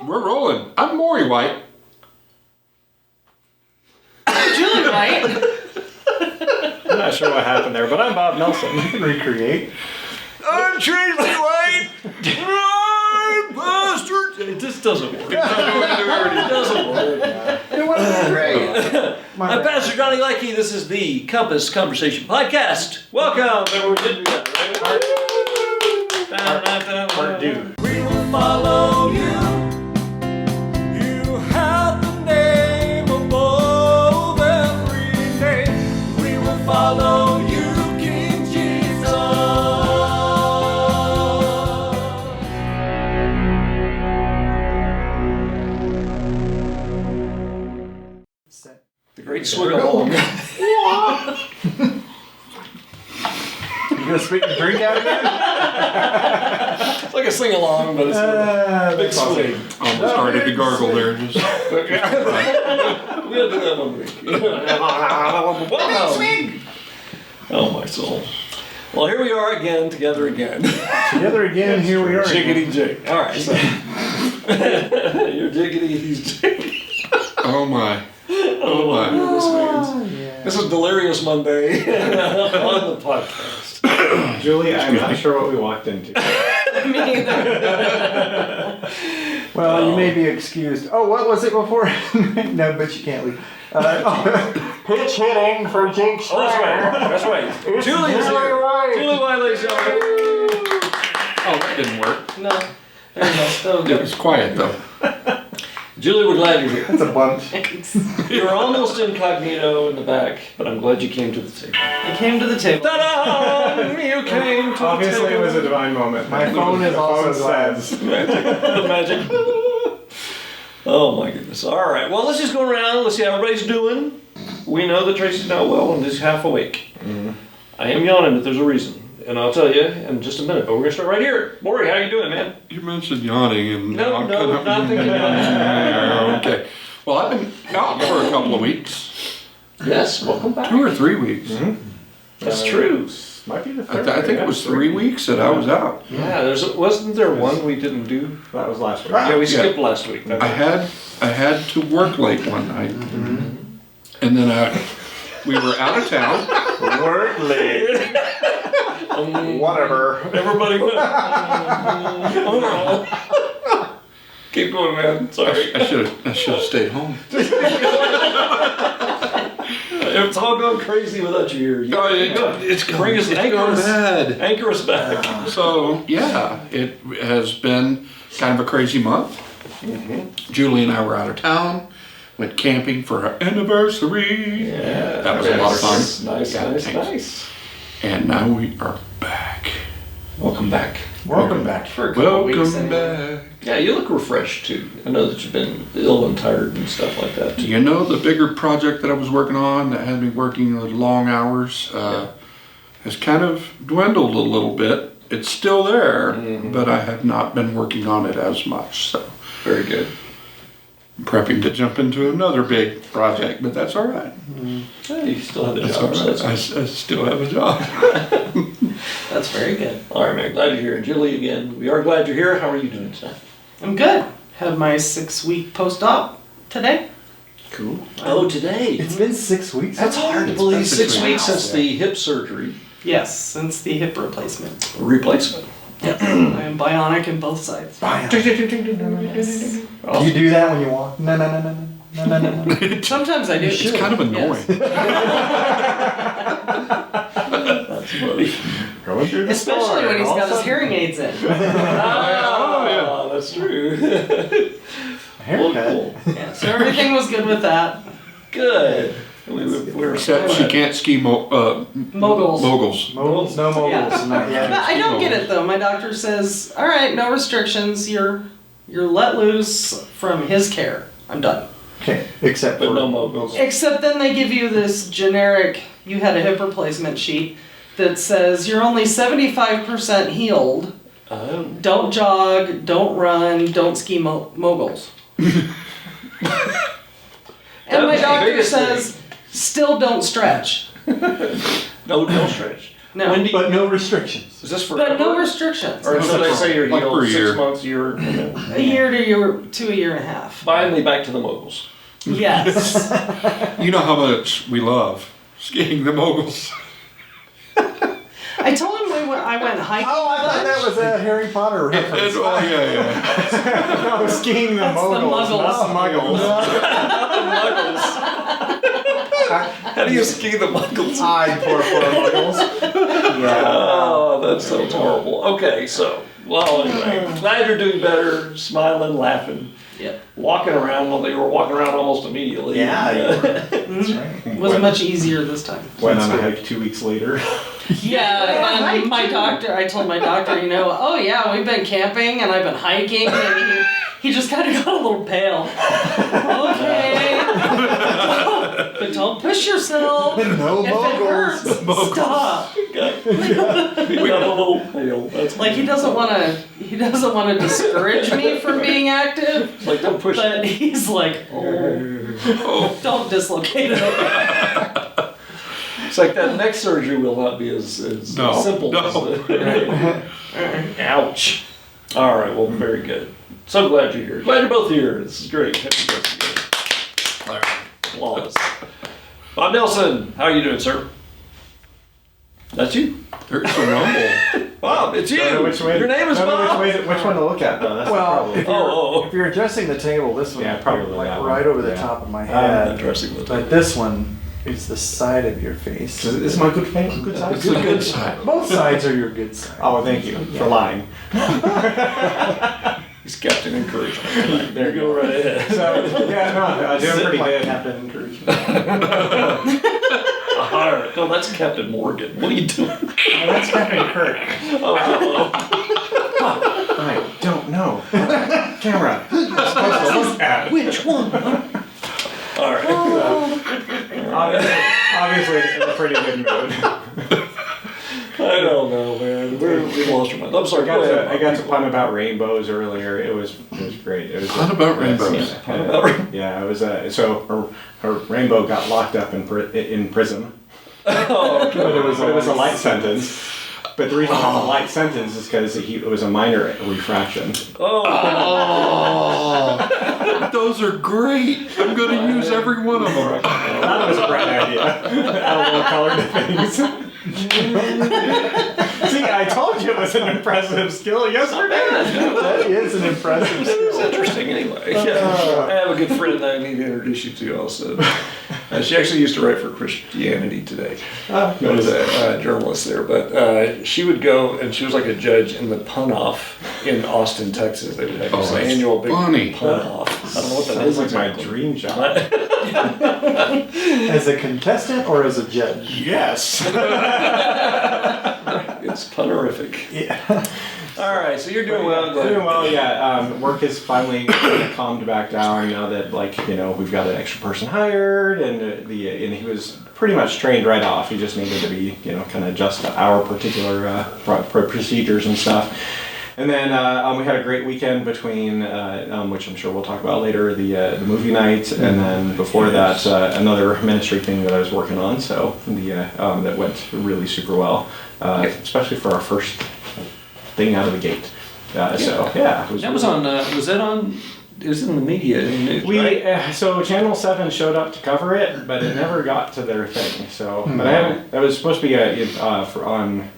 We're rolling. I'm Morey White. I'm Julie White. I'm not sure what happened there, but I'm Bob Nelson. You can recreate. I'm Tracey White. I'm bastard. It just doesn't work. It doesn't work. It wasn't great. I'm Pastor Johnny Leckie. This is the Compass Conversation Podcast. Welcome. Everyone did do that, right? Part due. We will follow you. You have the name above every name. We will follow you, King Jesus. The great swig along. You gonna spit your drink out again? It's like a sing along, but it's a big swig. Almost started to gargle there. Just We'll do that one week. Oh my soul. Well, here we are again, together again. Together again, here we are. Jiggity jig. All right. So. You're jiggity, he's jiggity. oh my. Oh my goodness, man. Yeah. This is Delirious Monday on the podcast. Julie, I'm not sure what we walked into. Me either. Well, you may be excused. Oh, what was it before? No, but you can't leave. Pitch hitting for Jake Schriner. That's right. Julie is here. White. Julie White, ladies and gentlemen. Oh, that didn't work. No. There you go. It was quiet though. Julie, we're glad you're here. That's a bunch. You're almost incognito in the back, but I'm glad you came to the table. I came to the table. Ta-da! You came to Obviously, the table. it was a divine moment. My phone is also says. The magic. Oh my goodness. All right. Well, let's just go around. Let's see how everybody's doing. We know that Tracy's not well and is half awake. Mm-hmm. I am yawning, but there's a reason. And I'll tell you in just a minute. But we're going to start right here. Morey, how you doing, man? You mentioned yawning and No, I'm no, kind of, not thinking yawning. Okay. Well, I've been out for a couple of weeks. Yes. Welcome back. 2 or 3 weeks. Mm-hmm. That's true. Might be the I, third. I think it was 3 weeks that I was out. Yeah. Wasn't there one we didn't do? That was last week. Yeah, we skipped last week. I had to work late one night, and then we were out of town. Work late. Whatever. Everybody went. Keep going, man. Sorry. I should have stayed home. It's all going crazy without you here. It's Bring us, anchor gone us, bad. anchor us back. So yeah, it has been kind of a crazy month. Julie and I were out of town, went camping for our anniversary. Yeah, That was a lot of fun. Nice, Yeah, nice, thanks. nice. And now we are back. Welcome back. Welcome back. For a couple weeks Welcome anyway. back. Yeah, you look refreshed too. I know that you've been ill and tired and stuff like that. You know, the bigger project that I was working on that had me working the long hours has kind of dwindled a little bit. It's still there, but I have not been working on it as much. So Very good. I'm prepping to jump into another big project, but that's all right. Yeah, you still have the That's job. all so right. that's I still have a job. That's very good. all right, man. Glad you're here. And Julie, again, we are glad you're here. How are you doing tonight? I'm good. Had my 6-week post-op today. Cool. Oh, today. It's been 6 weeks. That's hard to It's believe. been 6 weeks Wow. since the hip surgery. Yes, since the hip replacement. Replacement. Yep. I am bionic in both sides. Bionic. Yes. Do you do that when you walk? No. Sometimes I do. It's kind of annoying. That's funny. Going through the Especially store, when he's all got of a his sudden- hearing aids in. Oh, that's true. Haircut. Cool. Yeah, so everything was good with that. Good. We're Except she can't ski Moguls. moguls. Moguls? No moguls. Yeah. Not yet. But I don't get it though. My doctor says, all right, no restrictions. You're let loose from his care. I'm done. Okay, except But for no moguls. Except then they give you this generic, you had a hip replacement sheet that says you're only 75% healed. Oh. Don't jog, don't run, don't ski moguls. And my That's the doctor biggest says, still don't stretch. No stretch. No. When do you, But no restrictions. is this for? But no restrictions. Or so they say you're Like healed for a 6 year. months, year. A year to a year and a half. Finally back to the moguls. Yes. You know how much we love skiing the moguls. I told him I went hiking. Oh, I thought that once. was a Harry Potter reference. Oh, yeah. No, skiing the That's the moguls, not muggles. muggles. How do you ski the muggles? I poor muggles. Yeah. Oh, that sounds horrible. Okay, so, well, anyway, glad you're doing better, smiling, laughing, Yep. walking around. Well, you were walking around almost immediately. Yeah, that's right. It was much easier this time. Went on a hike 2 weeks later. Yeah, and my doctor, I told my doctor, oh yeah, we've been camping and I've been hiking, and he just kind of got a little pale. Okay. But don't push yourself. No If it hurts, stop. We got a little pale. That's Like he doesn't want to discourage me from being active, like, don't push it. but he's like, oh, don't dislocate it. It's like that neck surgery will not be as No, simple no. as ouch. All right, well, very good. So glad you're here. Glad you're both here. This is great. Happy birthday. All right, flawless. Bob Nelson, how are you doing, sir? That's you. There's a rumble. Bob, it's you. Don't know which way- Your name is don't know Bob. which one to look at though. That's Well, the if problem. Oh, you're adjusting the table, this one, Yeah, probably like that one. right over the Yeah. top of my I'm head. addressing the But this one is the side of your face. Is this my good side? It's the good side. Both sides are your good side. Oh, thank you for lying. He's Captain Encouragement. There you go, right ahead. So yeah, no, I'm doing pretty Like good. Captain Encouragement. All right. No, that's Captain Morgan. What are you doing? Oh, that's Captain Kirk. Oh, I don't know. Camera. You're supposed to look at. Which one? all right. Obviously, in a pretty good mood. I don't know, man. We lost our mind. I'm sorry. Go ahead. I got to pun about rainbows earlier. It was great. It was Pun about rainbows. Pun about rainbows. Yeah, it was. So her rainbow got locked up in prison, Oh, but it was a light sentence. But the reason it was a light sentence is because it was a minor refraction. oh. Oh, those are great. I'm going to use every one of them. That was a great idea. Add a little color to things. See, I told you it was an impressive skill yesterday. That is an impressive It was skill. interesting anyway. Yeah. I have a good friend that I need to introduce you to also. She actually used to write for Christianity Today. She was a journalist there, but she would go and she was like a judge in the pun-off in Austin, Texas. They would have this that's annual big funny. pun-off. I don't know what that is. Sounds like my exactly. dream job. As a contestant or as a judge? Yes. It's punerific. Yeah. All right, so you're doing well. Glad. Doing well, yeah. Work has finally calmed back down now that we've got an extra person hired, and and he was pretty much trained right off. He just needed to be kind of adjust to our particular procedures and stuff. And then we had a great weekend between, which I'm sure we'll talk about later, the movie night, and then before that another ministry thing that I was working on. So that went really super well, especially for our first thing out of the gate. So yeah, it That was on. Was that on? It was in the media. In the news, right? So Channel 7 showed up to cover it, but it never got to their thing. So, but I haven't. That was supposed to be on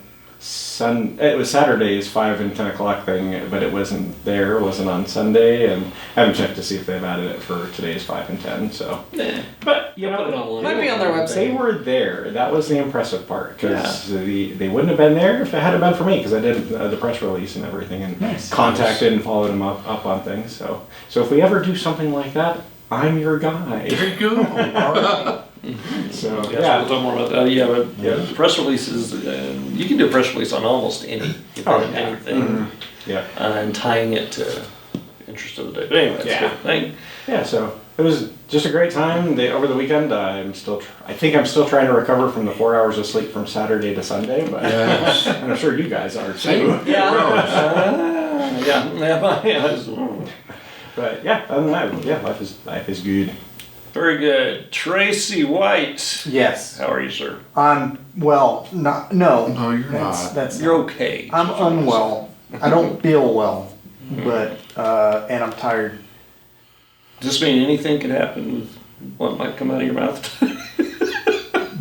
it was Saturday's 5 and 10 o'clock thing, but it wasn't there. It wasn't on Sunday, and I haven't checked to see if they've added it for today's 5 and 10. So, Yeah. but Put it online. Might be on their website. they were there. That was the impressive part, because they wouldn't have been there if it hadn't been for me, because I did the press release and everything, and contacted and followed them up on things. So if we ever do something like that, I'm your guy. There you go. So We'll talk more about that. But press releases. You can do a press release on almost anything, yeah. and tying it to interest of the day. But anyway, that's good. Yeah, so it was just a great time. Over the weekend, I think I'm still trying to recover from the 4 hours of sleep from Saturday to Sunday, but Yes. and I'm sure you guys are too. Same. Yeah. But yeah, other than that, life is good. Very good. Tracey White. Yes. How are you, sir? I'm well. No. No, you're That's not. that's. You're okay. I'm unwell. I don't feel well, but and I'm tired. Does this mean anything could happen with what might come out of your mouth?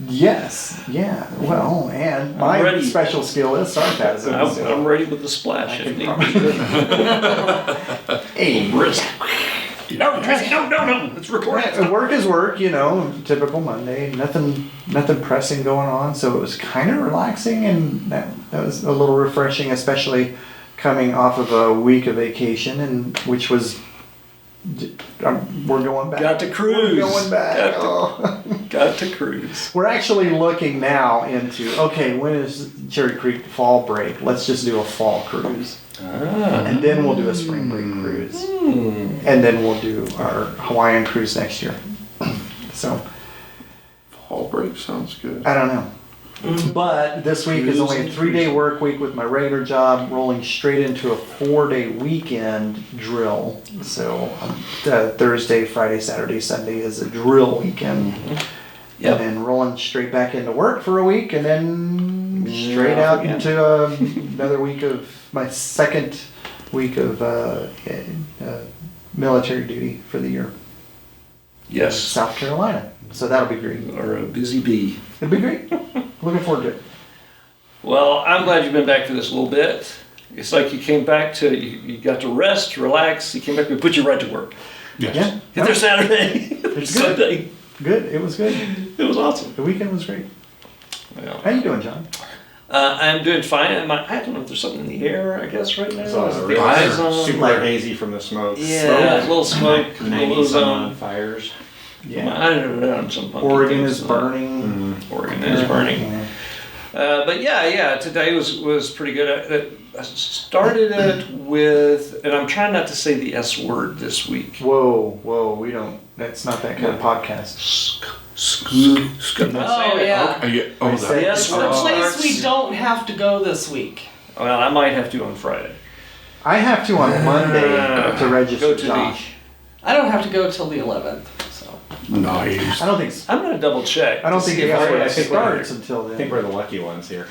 Yes. Yeah. Well, and my ready. special skill is sarcasm. I'm ready with the splash if need be. Hey. Risk. No, Tracy, no. It's recorded. Work is work, you know, typical Monday. Nothing pressing going on, so it was kind of relaxing, and that was a little refreshing, especially coming off of a week of vacation, and which was we're going back. Got to cruise. We're going back. Got to cruise. We're actually looking now into when is Cherry Creek fall break? Let's just do a fall cruise. And then we'll do a spring break cruise. And then we'll do our Hawaiian cruise next year. So, Fall break sounds good. I don't know. But this week is only a 3-day work week with my regular job, rolling straight into a 4-day weekend drill. So, Thursday, Friday, Saturday, Sunday is a drill weekend. Yep. And then rolling straight back into work for a week, and then straight out again. into another week of my second week of military duty for the year. Yes. South Carolina. So that'll be great. Or a busy bee. It'll be great. Looking forward to it. Well, I'm glad you've been back for this a little bit. It's like you came back to, you got to rest, relax. You came back, we put you right to work. Yes. Yeah. Hit there Saturday, good. Sunday. Good. It was good. It was awesome. The weekend was great. Well, How you doing, John? I'm doing fine. I don't know if there's something in the air, I guess, right now. So Is it the really ozone? super hazy from the smoke. Yeah, a little smoke, a little 90 some ozone. odd fires. Yeah. I don't know, some funky Oregon things. is burning. Oregon is burning. Yeah. But yeah, today was pretty good. I started it with, and I'm trying not to say the S word this week. Whoa, we don't, that's not that kind of podcast. Oh, yeah. Oh, I said- Yes, The word place starts. we don't have to go this week. Well, I might have to on Friday. I have to on Monday to register Go to Josh. I don't have to go till the 11th, so. nice. I don't think I'm gonna double check. I don't to think see the if effort I think starts until I think then. we're the lucky ones here.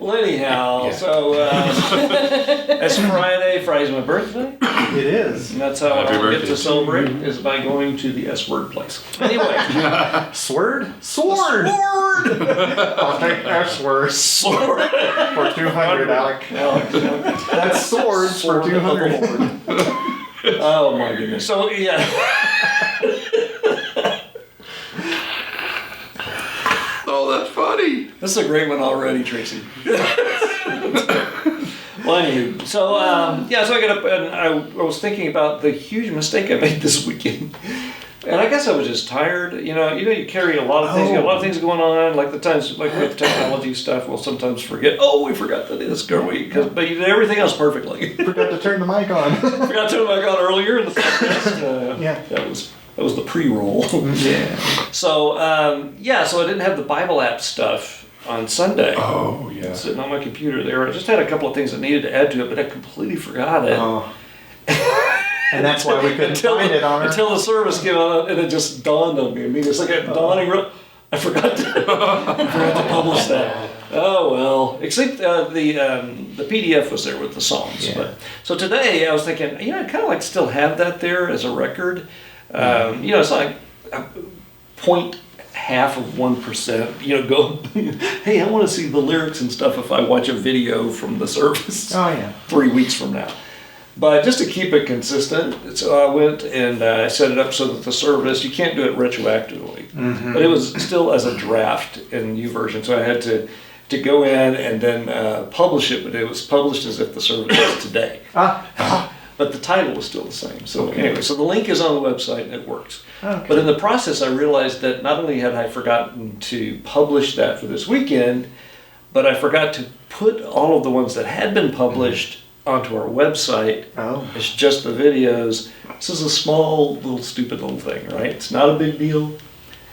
Well, anyhow, Yeah. so that's Friday. Friday's my birthday, It is. and that's how Happy I get birthday to to celebrate is by going to the S word place. Anyway, Sword? Sword! I'll take S word sword. for 200, Alec. That's swords for 200. Oh my goodness. So yeah. Oh, that's funny. This is a great one already, Tracy. Well, anywho, so so I got up and I was thinking about the huge mistake I made this weekend, and I guess I was just tired. You carry a lot of things. You got a lot of things going on, like the times, like with technology stuff. We'll sometimes forget. Oh, we forgot to do this, girl. But you did everything else perfectly. Forgot to turn the mic on. Forgot to turn my on earlier in the podcast. Yeah. That was the pre-roll. Yeah. So so I didn't have the Bible app stuff on Sunday. Oh, yeah. Sitting on my computer there. I just had a couple of things that needed to add to it, but I completely forgot it. Oh. And that's why we couldn't find it on her. Until the service came on, and it just dawned on me. I mean, it's like a dawning. I forgot to publish that. Oh well. Except the PDF was there with the songs. Yeah. But so today I was thinking, I'd kind of like to still have that there as a record. It's like 0.1%. Go. Hey, I want to see the lyrics and stuff if I watch a video from the service. Oh, yeah. 3 weeks from now. But just to keep it consistent, so I went and I set it up so that the service, you can't do it retroactively. Mm-hmm. But it was still as a draft in YouVersion, so I had to go in and then publish it, but it was published as if the service was today. But the title was still the same. So anyway, so the link is on the website and it works. Okay. But in the process, I realized that not only had I forgotten to publish that for this weekend, but I forgot to put all of the ones that had been published onto our website. Oh. It's just the videos. This is a small, stupid little thing, right? It's not a big deal.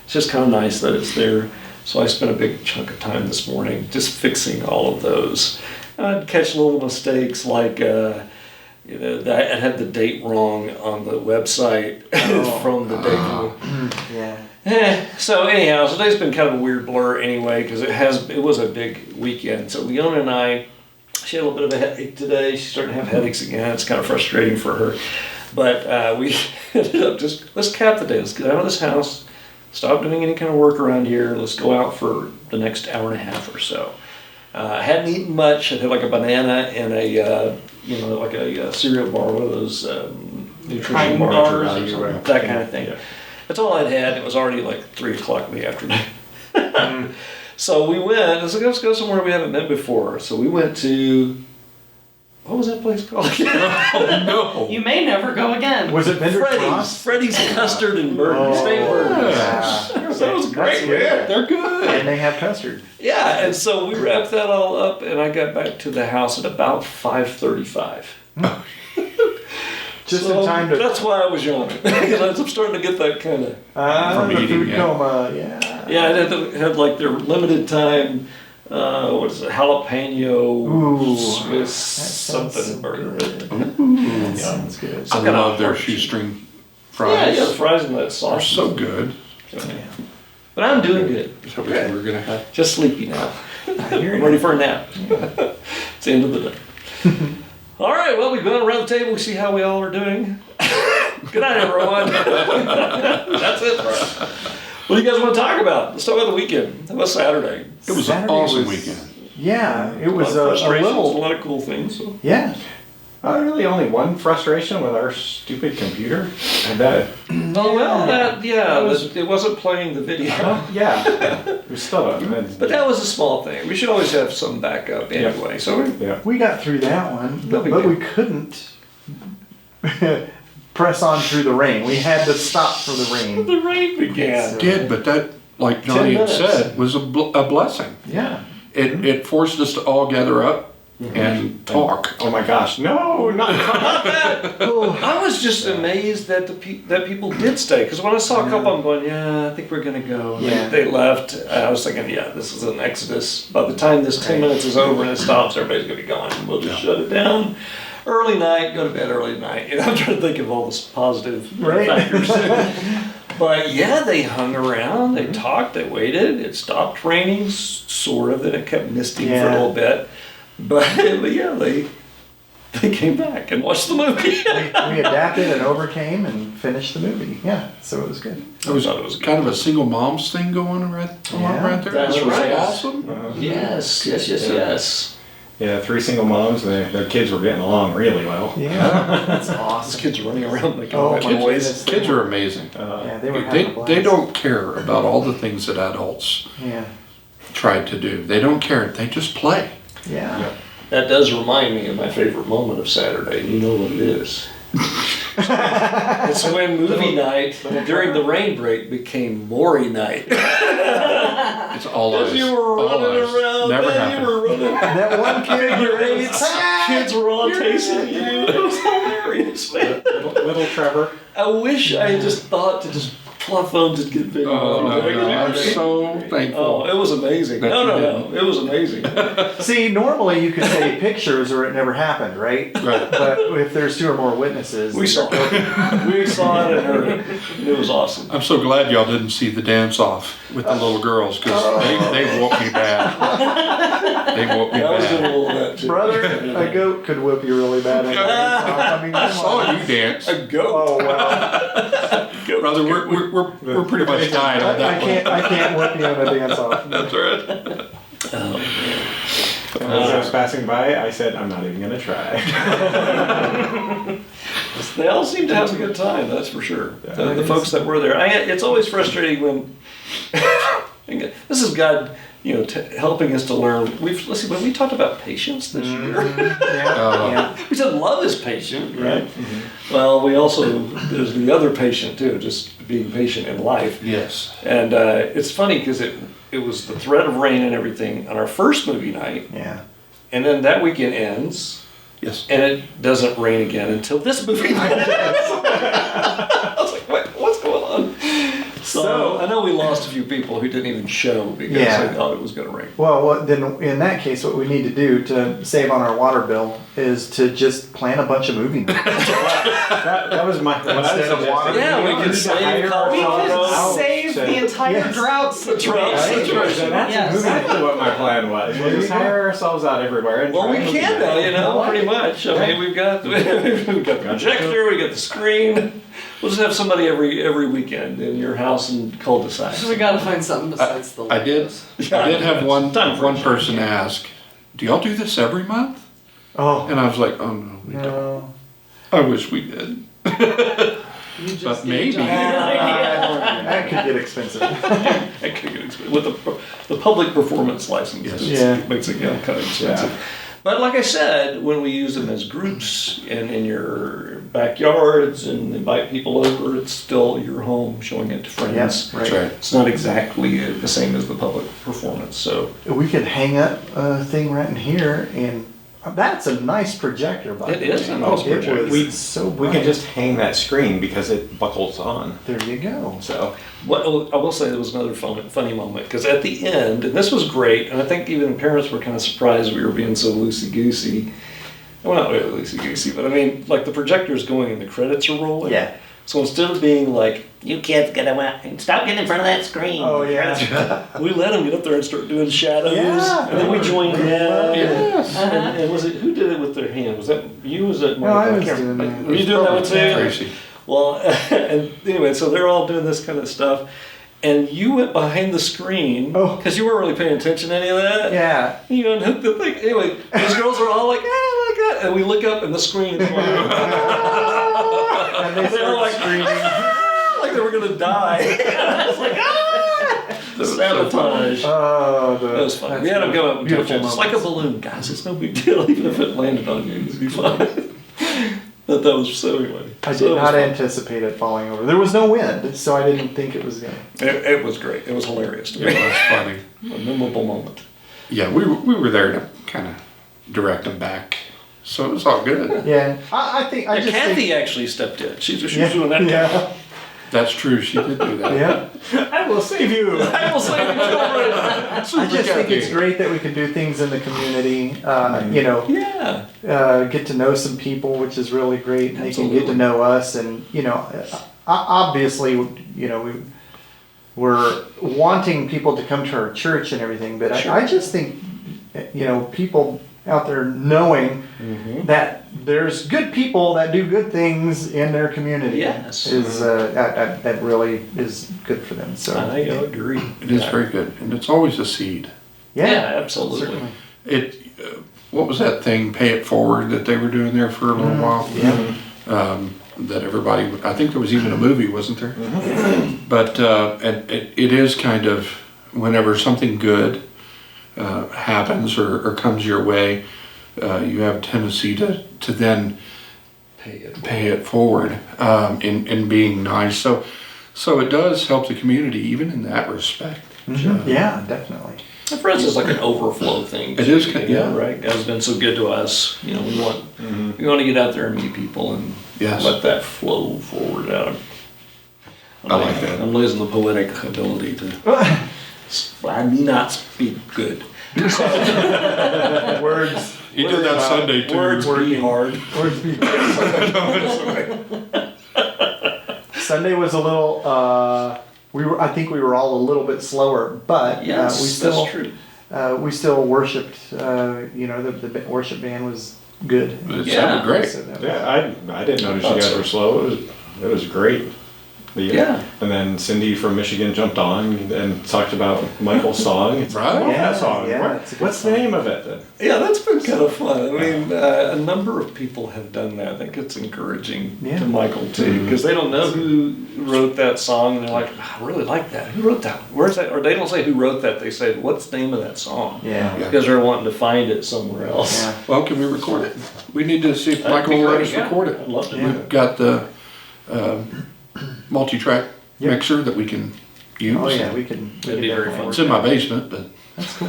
It's just kind of nice that it's there. So I spent a big chunk of time this morning just fixing all of those. I'd catch little mistakes like You know, that I had the date wrong on the website from the date. Yeah. So anyhow, so today's been kind of a weird blur anyway because it was a big weekend. So Leona and I, she had a little bit of a headache today. She's starting to have headaches again. It's kind of frustrating for her. But we ended up just, let's cap the day. Let's get out of this house. Stop doing any kind of work around here. Let's go out for the next hour and a half or so. I hadn't eaten much. I had like a banana and a, like a cereal bar, one of those nutrition bars, or something, that kind of thing. Yeah. That's all I'd had. It was already like 3 o'clock in the afternoon. So we went, let's go somewhere we haven't been before. So we went to, what was that place called? Oh, no. You may never go again. Was it Vendor Frost? Freddy's Custard and Burger, steak burgers. Yeah. So that was great. Yeah, they're good. And they have custard. Yeah, and so we wrapped that all up, and I got back to the house at about 5:35. Just in time to. That's why I was yawning. I'm starting to get that kind of the eating, food yeah. coma, yeah. Yeah, it had like their limited time. What is it? Jalapeno Ooh, Swiss sounds something so burger. good. Yeah. Sounds good. I love their shoestring fries. Yeah, the fries and that They're sauce. so good. But I'm doing good. Okay, we're gonna have. Just sleepy now. I hear I'm you. ready for a nap. It's the end of the day. All right, well, we've gone around the table. We see how we all are doing. Good night, everyone. That's it for us. What do you guys want to talk about? Let's talk about the weekend. How about Saturday? It was an Saturday awesome was- weekend. Yeah, it was a a lot of frustrations, a little. lot of cool things. So. Yeah. Really only one frustration with our stupid computer. And that, Oh well, it wasn't playing the video. yeah, it was still a. But that was a small thing. We should always have some backup anyway. So Yeah. We got through that one, but we we couldn't press on through the rain. We had to stop for the rain. the rain began. Did, but that, like Johnny had 10 minutes. said, was a blessing. Yeah. It forced us to all gather up and talk. Oh my gosh, no, not that. I was just amazed that that people did stay. Because when I saw a couple, I'm going, yeah, I think we're gonna go. And Yeah. they left. I was thinking, yeah, this is an exodus. By the time this 10 minutes is over and it stops, everybody's gonna be gone. We'll just shut it down. Early night, go to bed early night. You know, I'm trying to think of all the positive factors. But yeah, they hung around, they talked, they waited. It stopped raining, sort of. Then it kept misting for a Yeah. little bit. But yeah, they came back and watched the movie. We adapted and overcame and finished the movie. Yeah, so it was good. It was, thought it was kind of a single moms thing going on right there. That's This was right. awesome. Yes. Yeah, 3 single moms, and their kids were getting along really well. Yeah, that's These awesome. kids running around making Oh, all that my noise. goodness. Kids are amazing. Yeah, they were having a blast. They don't care about all the things that adults Yeah, tried to do. They don't care. They just play. yeah. That does remind me of my favorite moment of Saturday. You know what it is. It's when movie night during the rain break became Morey night. It's all As eyes. you were All running eyes. around, Never man, happened. you were running That one kid figure eights. Kids were all chasing you. It was hilarious, man. Little Trevor. I wish I had just thought to just pull a phone to get big. Oh, no, I'm so thankful. Oh, it was amazing. That you No. It was amazing. See, normally you could say pictures or it never happened, right? Right. But if there's 2 or more witnesses, We saw it. We saw it and heard it. It was awesome. I'm so glad y'all didn't see the dance off with the little girls because they whooped me bad. They whooped me I was doing a bad. little of that too. brother, a goat could whip you really bad. I mean, I come saw on. you dance, A goat. Oh wow! brother. We're pretty much dying on I that one. can't whip you on a dance off. That's right. And as I was passing by, I said, I'm not even going to try. They all seemed to have a good time, that's for sure. The folks that were there. It's always frustrating when this is God, helping us to learn. When we talked about patience this year, Yeah. we said love is patient, right? Mm-hmm. Well, there's the other patient too, just being patient in life. Yes. And it's funny because it was the threat of rain and everything on our first movie night, Yeah. and then that weekend ends. Yes. And it doesn't rain again until this movie. I was like, what's going on? So know we lost a few people who didn't even show because Yeah. they thought it was going to rain. Well, then in that case, what we need to do to save on our water bill is to just plan a bunch of movie nights. That was my. What I was Instead of suggesting. water. Yeah, we need could to save hire Colorado. We ourselves could out save to- the entire Yes. drought Right. situation. That's Yes. exactly what my plan was. We'll just hire ourselves out everywhere. And Well, try we movie can now, nights. you know, pretty much. I mean, we've got the projector, we got the screen. We'll just have somebody every weekend in your house and cul-de-sac. So we gotta find something besides the I did have one Time for one a person ask, "Do y'all do this every month?" Oh, And I was like, "Oh no, we don't. no. I wish we did." You just But gave maybe. Johnny an idea. That could get expensive. That could get expensive. With the public performance license, Yes. it makes it kind of expensive. But like I said, when we use them as groups in your backyards and invite people over, it's still your home showing it to friends. Yes, That's right. right. It's not exactly the same as the public performance. So We could hang up a thing right in here, and that's a nice projector. By It the is way. a nice It projector. was so We bright. can just hang that screen because it buckles on. There you go. So well, I will say there was another funny moment because at the end, and this was great, and I think even parents were kind of surprised we were being so loosey-goosey. Well, not really loosey-goosey, but I mean, like the projector's going and the credits are rolling. Yeah. So instead of being like, you kids get away, stop getting in front of that screen. Oh yeah. We let them get up there and start doing shadows, Yeah. and then we joined in. Yes. And was it, who did it with their hand? Was that you? Was that No, I Michael? was can't doing remember. that. Were you doing that one too? Tracy. Well, and anyway, so they're all doing this kind of stuff, and you went behind the screen Oh. because you weren't really paying attention to any of that. Yeah. You unhooked the thing. Anyway, these girls are all like, like that, and we look up and the screen is going. And they They're start like screaming. like they were gonna die. I was like, the sabotage. Oh, That was fun. We had them go up and touch beautiful it. It's like a moments. balloon, guys. It's no big deal, even if it landed on you. It'd be fine. But that was so anyway. I So did it was not fun. anticipate it falling over. There was no wind, so I didn't think it was going to. It was great. It was hilarious to It me. was funny. A memorable moment. Yeah, we were there to kind of direct them back, so it was all good. Yeah. I think, I Yeah, just Kathy think. actually stepped in. She was Yeah. doing that. Yeah. That's true. She did do that. Yeah. I will save you. I will say the children. I just think it's great that we can do things in the community. You know, Yeah. get to know some people, which is really great. And they can get Absolutely. to know us, and you know, obviously, you know, we're wanting people to come to our church and everything. But Sure. I just think, you know, people out there knowing that there's good people that do good things in their community. Yes. Is that really is good for them. So I agree. It is very good, and it's always a seed. Yeah, absolutely. certainly. It. What was that thing? Pay it forward that they were doing there for a little while. Yeah. That everybody. I think there was even a movie, wasn't there? But and it is kind of whenever something good happens or comes your way, you have a tendency to then pay it forward in being nice. So it does help the community even in that respect. Yeah, definitely. And for us, it's like an overflow thing. It is, you know, yeah. right? God's been so good to us. You know, we want to get out there and meet people and Yes. let that flow forward out. I like that. I'm losing the poetic ability to. I may not speak good. Words. You did that Sunday too. Words be hard. Words be. Sunday was a little. I think we were all a little bit slower, but Yes, we still. that's true. We still worshipped. You know, the worship band was good. It Yeah. sounded great. So that- Yeah, I didn't notice you guys were slow. It was great. Yeah. And then Cindy from Michigan jumped on and talked about Michael's song. It's Right. I love Yeah, that song. yeah, What- it's a good What's the song. name of it then? Yeah, that's been kind of fun. I mean, a number of people have done that. I think it's encouraging Yeah. to Michael too, because they don't know who wrote that song, and they're like, "I really like that. Who wrote that? Where's that?" Or they don't say who wrote that. They say, "What's the name of that song?" Yeah. Because they're wanting to find it somewhere else. Yeah. Well, can we record it? We need to see if That'd Michael be will let great, us yeah. record it. I'd love to. Yeah. We've got the multi-track Yep. mixer that we can use. Oh yeah, we can. That'd be very fun. It's in my basement, but That's cool.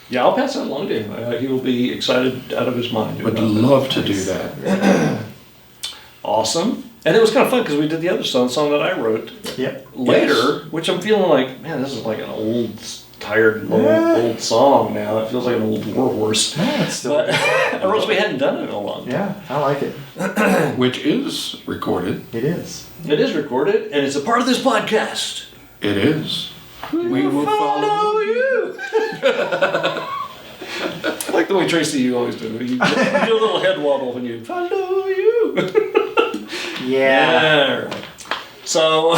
Yeah, I'll pass that along to him. He will be excited out of his mind. would about that. love to do that. Awesome. And it was kind of fun because we did the other song that I wrote Yep. later, which I'm feeling like, man, this is like an old, tired, old song now. It feels like an old warhorse. Yeah, it's still. But or else we hadn't done it in a long time. Yeah, I like it. Which is recorded. It is. It is recorded, and it's a part of this podcast. It is. We will follow you. I like the way Tracy, you always do. You do a little head wobble when you follow you. Yeah. Right. So,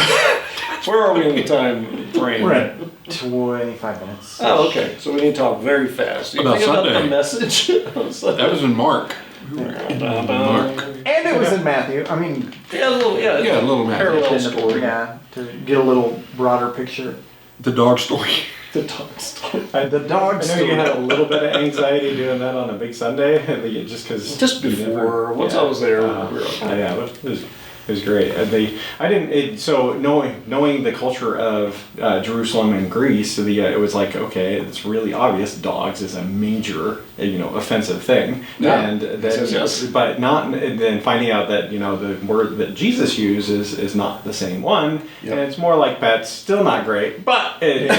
where are we in the time frame? We're at 25 minutes. Oh, okay. So we need to talk very fast. You About think about Sunday. the message? That was in Mark. Mark. And it was in Matthew. I mean, Yeah, a little, yeah, Yeah, a little Matthew. parallel story. yeah, to get a little broader picture. The dog story. The dog story. The dog I know story. you had a little bit of anxiety doing that on a big Sunday, just because. Just before, once I was there, we were okay. Yeah, but it was great. So knowing the culture of Jerusalem and Greece, it was like, okay, it's really obvious dogs is a major, offensive thing, Yeah. and that, Yes. but not, and then finding out that the word that Jesus uses is not the same one, Yep. and it's more like pets. Still not great, but it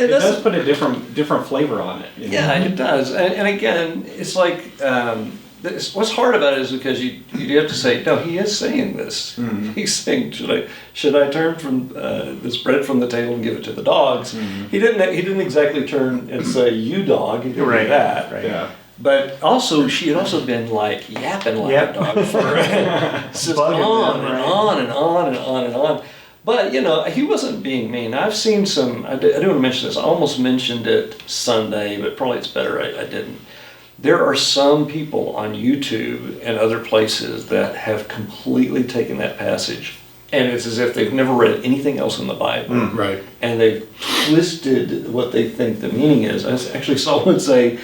does put a different flavor on it. Yeah, it does. And again, it's like, what's hard about it is because you have to say, no, he is saying this. Mm-hmm. He's saying, should I turn from this bread from the table and give it to the dogs? Mm-hmm. He didn't exactly turn and say, you dog, he didn't do Right, that. right. Yeah. But also, she had also been like yapping like Yep. a dog for just Bugging on them, and right. on and on and on and on. But he wasn't being mean. I've seen some. I do want to mention this. I almost mentioned it Sunday, but probably it's better I didn't. There are some people on YouTube and other places that have completely taken that passage, and it's as if they've never read anything else in the Bible. Right. And they've twisted what they think the meaning is. I actually saw one say,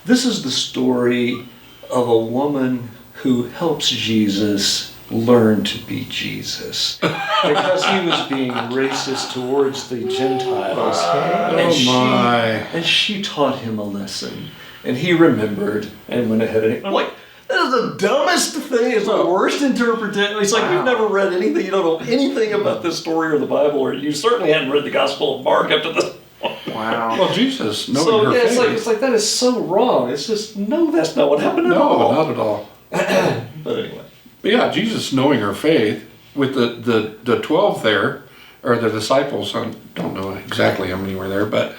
this is the story of a woman who helps Jesus learn to be Jesus. Because he was being racist towards the Gentiles. Oh my. And she taught him a lesson. And he remembered and went ahead and I'm like, that is the dumbest thing. It's the worst interpretation. It's like Wow. you've never read anything. You don't know anything about this story or the Bible, or you certainly hadn't read the Gospel of Mark up to this point. Wow. Well, Jesus, knowing So her yeah, faith. it's like that is so wrong. It's just no, that's not what happened at No, all. not at all. But anyway, But yeah, Jesus knowing her faith with the 12 there, or the disciples, I don't know exactly how many were there, but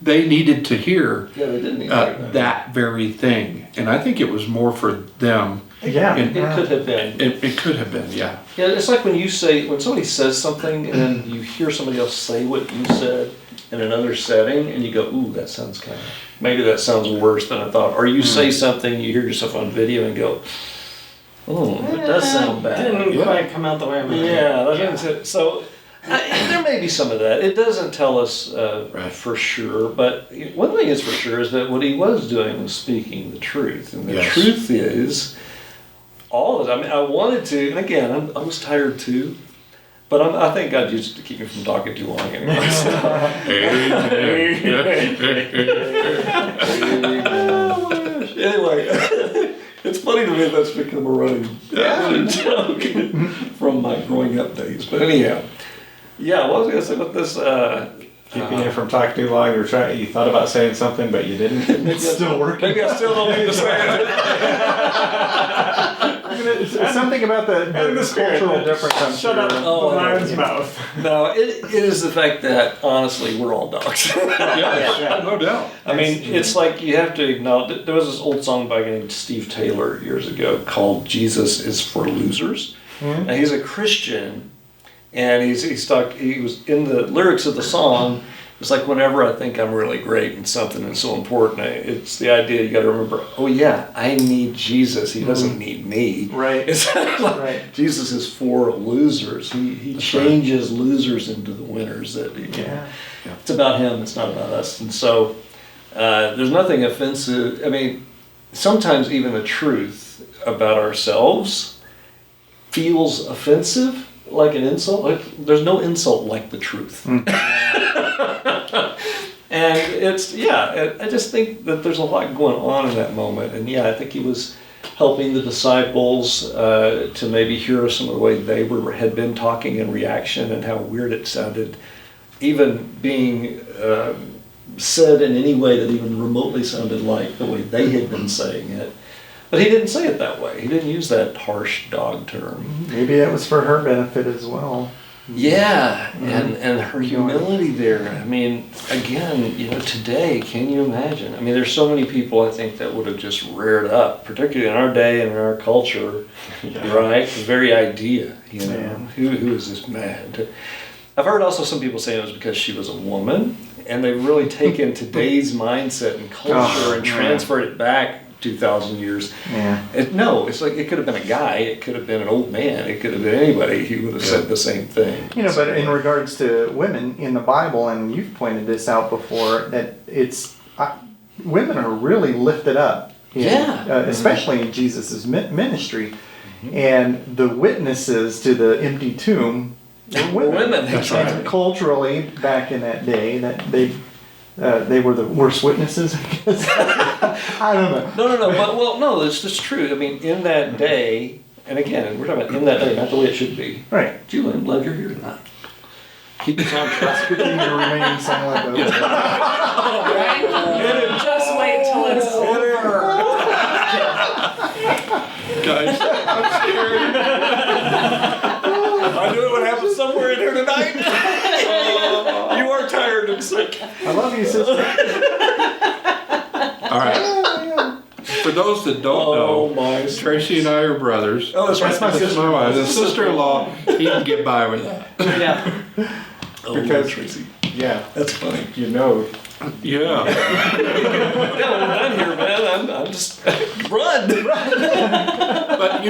they needed to hear yeah, they didn't. that very thing, and I think it was more for them. Yeah. And It could have been. it could have been, yeah. Yeah, it's like when somebody says something and then you hear somebody else say what you said in another setting and you go, ooh, that sounds maybe that sounds worse than I thought. Or you say something, you hear yourself on video and go, oh, it does sound bad. Didn't Yeah. quite come out the way I meant. Yeah, that's it. So there may be some of that. It doesn't tell us Right. for sure, but one thing is for sure is that what he was doing was speaking the truth. And the Yes. truth is, all of it. I mean, I wanted to, and again, I was tired too, but I think God used it to keep me from talking too long anyway. So. Anyway, it's funny to me that's become a running joke from my growing up days. But anyhow, yeah, what was I going to say about this? Keeping you from talking too long, you thought about saying something, but you didn't. It's still working. Maybe I still don't need to say it. Something about the cultural difference. I'm Shut sure. up, Oh, the I know. lion's mouth. No, it is the fact that, honestly, we're all dogs. Yeah, no doubt. I mean, it's like you have to acknowledge. There was this old song by a guy named Steve Taylor years ago called "Jesus is for Losers," and he's a Christian, and he was in the lyrics of the song. It's like whenever I think I'm really great and something is so important, it's the idea you got to remember. Oh yeah, I need Jesus. He doesn't need me. Right. It's like Right. Jesus is for losers. He changes losers into the winners. Yeah. It's about him. It's not about us. And so there's nothing offensive. I mean, sometimes even the truth about ourselves feels offensive, like an insult. Like there's no insult like the truth. And it's, I just think that there's a lot going on in that moment. And I think he was helping the disciples to maybe hear some of the way they had been talking in reaction and how weird it sounded, even being said in any way that even remotely sounded like the way they had been saying it. But he didn't say it that way. He didn't use that harsh dog term. Maybe it was for her benefit as well. Yeah, and her humility there. I mean, again, today, can you imagine? I mean, there's so many people I think that would have just reared up, particularly in our day and in our culture, right? The very idea, who is this man? I've heard also some people saying it was because she was a woman, and they've really taken today's mindset and culture and transferred it back 2,000 years. Yeah. It's like it could have been a guy, it could have been an old man, it could have been anybody. He would have said the same thing. But in regards to women in the Bible, and you've pointed this out before, that women are really lifted up. Especially in Jesus' ministry. And the witnesses to the empty tomb were women. That's right. And culturally, back in that day, that they were the worst witnesses, I guess. I don't know. No, that's true. I mean, in that day, and again, we're talking about in that day, not the way it should be. Right. Julie, I'm glad you're here tonight. Keep the contrast. Good thing you're remaining silent, though. Just wait till it's over. Guys, I'm scared. I knew it would happen somewhere in here tonight. You are tired and sick. I love you, sister. All right. For those that don't know, Tracy and I are brothers. Oh, that's right. That's my wife. The sister-in-law, he can get by with that. Yeah. Because Tracy. Yeah. That's funny. Yeah. Yeah, we're done here, man. I'm just run. But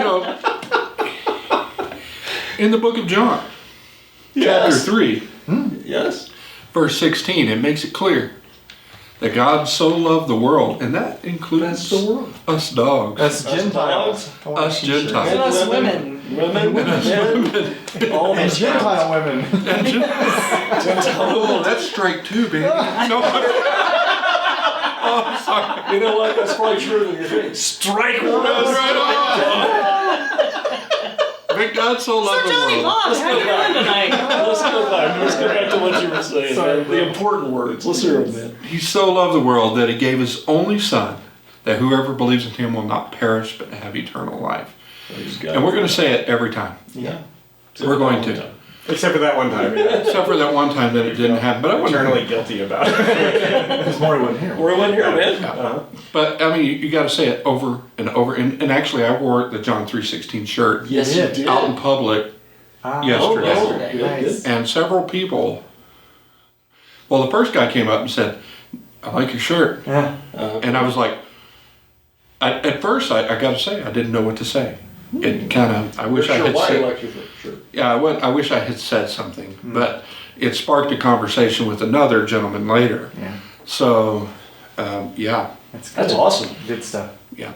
in the book of John, chapter 3, Yes. verse 16, it makes it clear that God so loved the world, and that includes the world. us dogs. Us Gentiles. Us Gentiles. And us women. All And these Gentile women. Oh, that's strike two, baby. No. Oh, sorry. You know what? That's probably true than you think. Strike one. That's right on. But God so loved the Johnny world. Bob, how you doing tonight? Let's go back to what you were saying. Sorry, the important words. Let's hear them, man. He so loved the world that he gave his only son, that whoever believes in him will not perish but have eternal life. And we're going to say it every time. Yeah. We're going to. Except for that one time, yeah. Except for that one time that it didn't happen. But I wasn't Eternally guilty about it. Because Morey wasn't here. We're in here, man. Yeah. But I mean, you got to say it over and over. And actually, I wore the John 3:16 shirt Yes, you did. out in public yesterday. yesterday. Nice. And several people. Well, the first guy came up and said, "I like your shirt," Yeah. and I was like, at first, I got to say, I didn't know what to say. It kind of. I wish I had said. Yeah, I wish I had said something, but it sparked a conversation with another gentleman later. Yeah. So, yeah, That's awesome. Good stuff. yeah.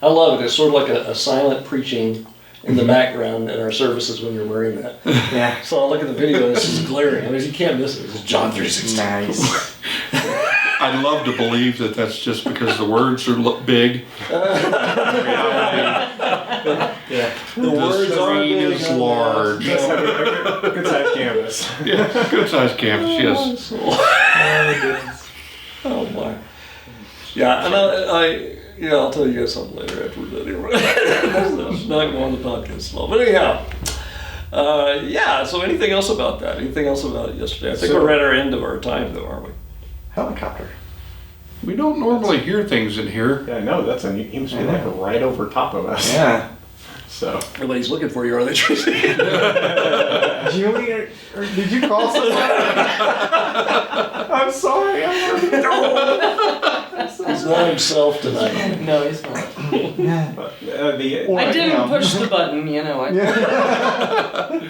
I love it. It's sort of like a silent preaching in the background in our services when you're wearing that. Yeah. So I look at the video and it's just glaring. I mean, you can't miss it. It's John 3:16. Nice. I'd love to believe that that's just because the words are big. Yeah. The words are screen big is on large. Good sized canvas. Yeah, good sized canvas, yes. Oh my. Yeah, and I'll tell you guys something later after we're done here. That's not going on the podcast long. But anyhow, so anything else about that? Anything else about yesterday? I think we're at our end of our time though, aren't we? Helicopter. We don't normally hear things in here. Yeah, no, that's a he must be like right over top of us. Yeah. So Everybody's looking for you, are they, Tracy? Julie, or did you call someone? I'm sorry. He's not himself tonight. No, he's not. Yeah. I didn't push the button,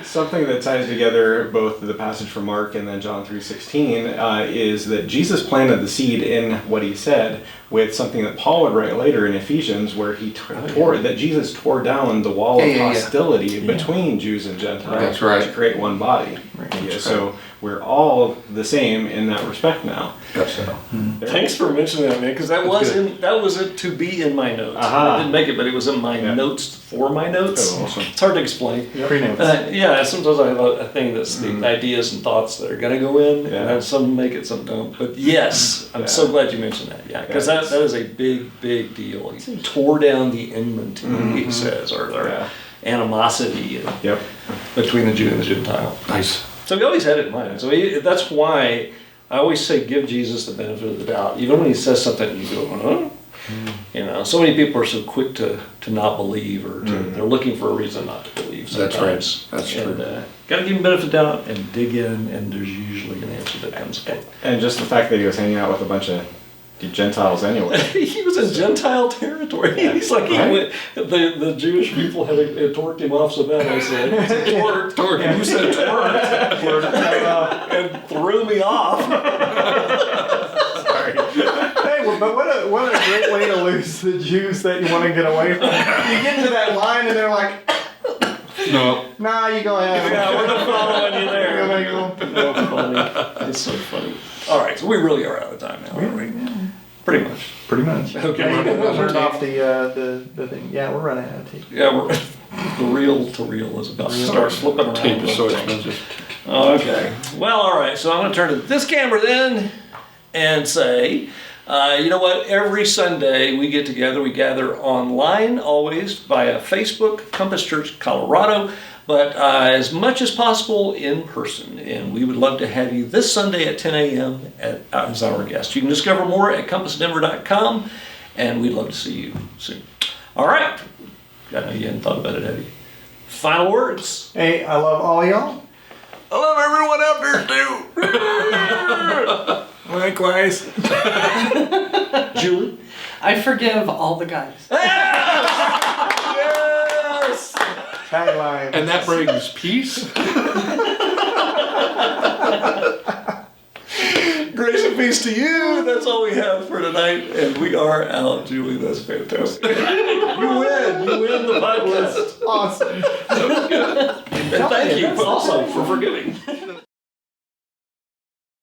Something that ties together both the passage from Mark and then John 3:16 is that Jesus planted the seed in what he said with something that Paul would write later in Ephesians, where he that Jesus tore down the wall of hostility between Jews and Gentiles. That's right. To create one body. Yeah, so we're all the same in that respect now. So, Thanks for mentioning that, man, because that was it to be in my notes. I didn't make it, but it was in my notes for my notes. Oh, awesome. It's hard to explain. Pre-notes. Yeah, sometimes I have a thing that's the ideas and thoughts that are going to go in, Yeah. and then some make it, some don't. But yes, I'm so glad you mentioned that. Yeah, because that is a big deal. He tore down the enmity, he says, or animosity between the Jew and the Gentile. Nice. So he always had it in mind. So that's why I always say give Jesus the benefit of the doubt. Even when he says something, you go, huh? You know, so many people are so quick to not believe, or they're looking for a reason not to believe sometimes. That's true. And, got to give him the benefit of the doubt and dig in, and there's usually an answer that comes from it. and just the fact that he was hanging out with a bunch of Gentiles anyway. He was in Gentile territory. He's like, the Jewish people had torqued him off so bad. I said, torqued. You said torqued. And threw me off. Sorry. Hey, well, but what a great way to lose the Jews that you want to get away from. You get to that line and they're like, No. nah, you go ahead. Yeah, we're not following you there. Go. No, funny. It's so funny. All right, so we really are out of time now, aren't we? Pretty much. Pretty much. Okay. Turn off the thing. Yeah, we're running out of tape. Yeah, the reel to reel is about to start flipping around. Tape is so expensive. Okay. Well, all right. So I'm going to turn to this camera then and say, you know what? Every Sunday we get together. We gather online always via Facebook, Compass Church Colorado, but as much as possible in person. And we would love to have you this Sunday at 10 a.m. as our guest. You can discover more at compassdenver.com, and we'd love to see you soon. All right. I know you hadn't thought about it, have you? Final words. Hey, I love all y'all. I love everyone out there too. Likewise. Julie. I forgive all the guys. Yes. Tagline. And that brings peace. Grace and peace to you. That's all we have for tonight, and we are out, Julie. That's fantastic. You win. You win the podcast. Awesome. And thank you also for forgiving.